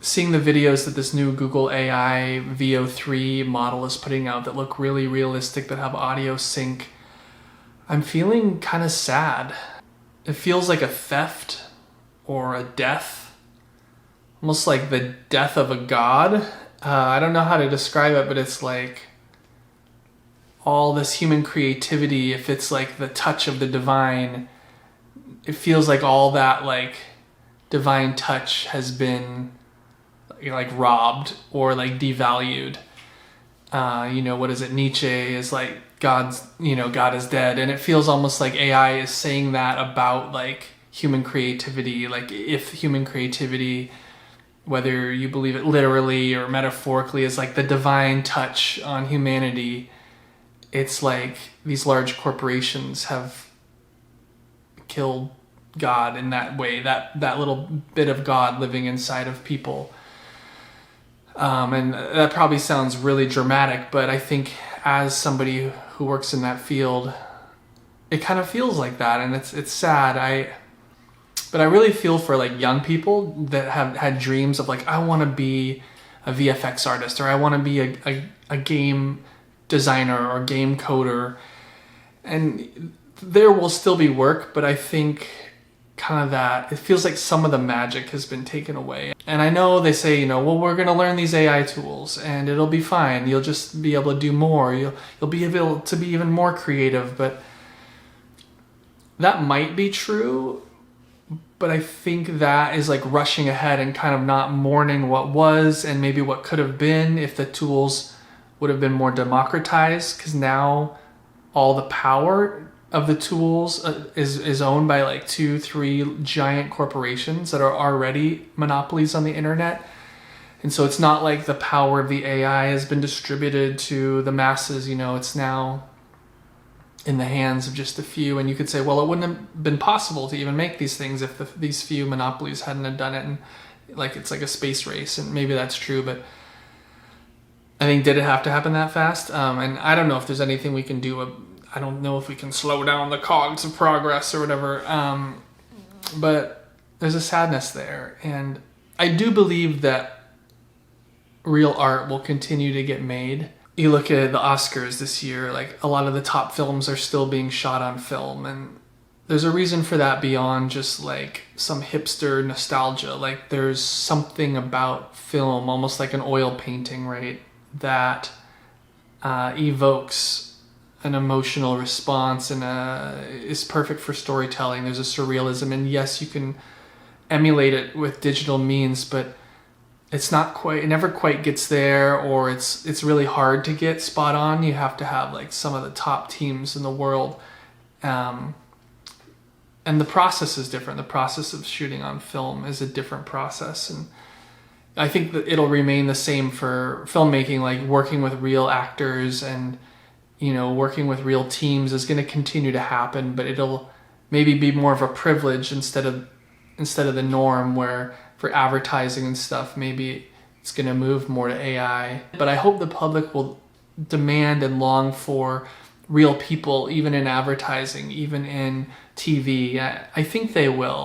seeing the videos that this new Google AI VO3 model is putting out that look really realistic, that have audio sync, I'm feeling kind of sad. It feels like a theft or a death, almost like the death of a god. I don't know how to describe it, but it's like all this human creativity, if it's like the touch of the divine, it feels like all that like divine touch has been like robbed or like devalued. What is it? Nietzsche is like God is dead. And it feels almost like AI is saying that about like human creativity. Like if human creativity, whether you believe it literally or metaphorically, is like the divine touch on humanity, it's like these large corporations have killed God in that way, that little bit of God living inside of people. And that probably sounds really dramatic, but I think as somebody who works in that field, it kind of feels like that, and it's sad. But I really feel for like young people that have had dreams of like, I want to be a VFX artist, or I want to be a game designer or game coder, and there will still be work, but I think kind of that it feels like some of the magic has been taken away. And I know they say, well, we're going to learn these AI tools and it'll be fine, you'll just be able to do more, you'll be able to be even more creative. But that might be true, but I think that is like rushing ahead and kind of not mourning what was and maybe what could have been if the tools would have been more democratized, because now all the power of the tools is owned by like 2-3 giant corporations that are already monopolies on the internet. And so it's not like the power of the AI has been distributed to the masses. It's now in the hands of just a few. And you could say, well, it wouldn't have been possible to even make these things if these few monopolies hadn't have done it. And like it's like a space race, and maybe that's true, but I think, did it have to happen that fast? And I don't know if there's anything we can do. I don't know if we can slow down the cogs of progress or whatever, but there's a sadness there. And I do believe that real art will continue to get made. You look at the Oscars this year, like a lot of the top films are still being shot on film, and there's a reason for that beyond just like some hipster nostalgia. Like there's something about film, almost like an oil painting, right, that evokes an emotional response and is perfect for storytelling. There's a surrealism, and yes, you can emulate it with digital means, but it never quite gets there, or it's really hard to get spot on. You have to have like some of the top teams in the world, and the process is different. The process of shooting on film is a different process, and I think that it'll remain the same for filmmaking. Like working with real actors and working with real teams is going to continue to happen, but it'll maybe be more of a privilege instead of the norm, where for advertising and stuff, maybe it's going to move more to AI. But I hope the public will demand and long for real people, even in advertising, even in TV. I think they will.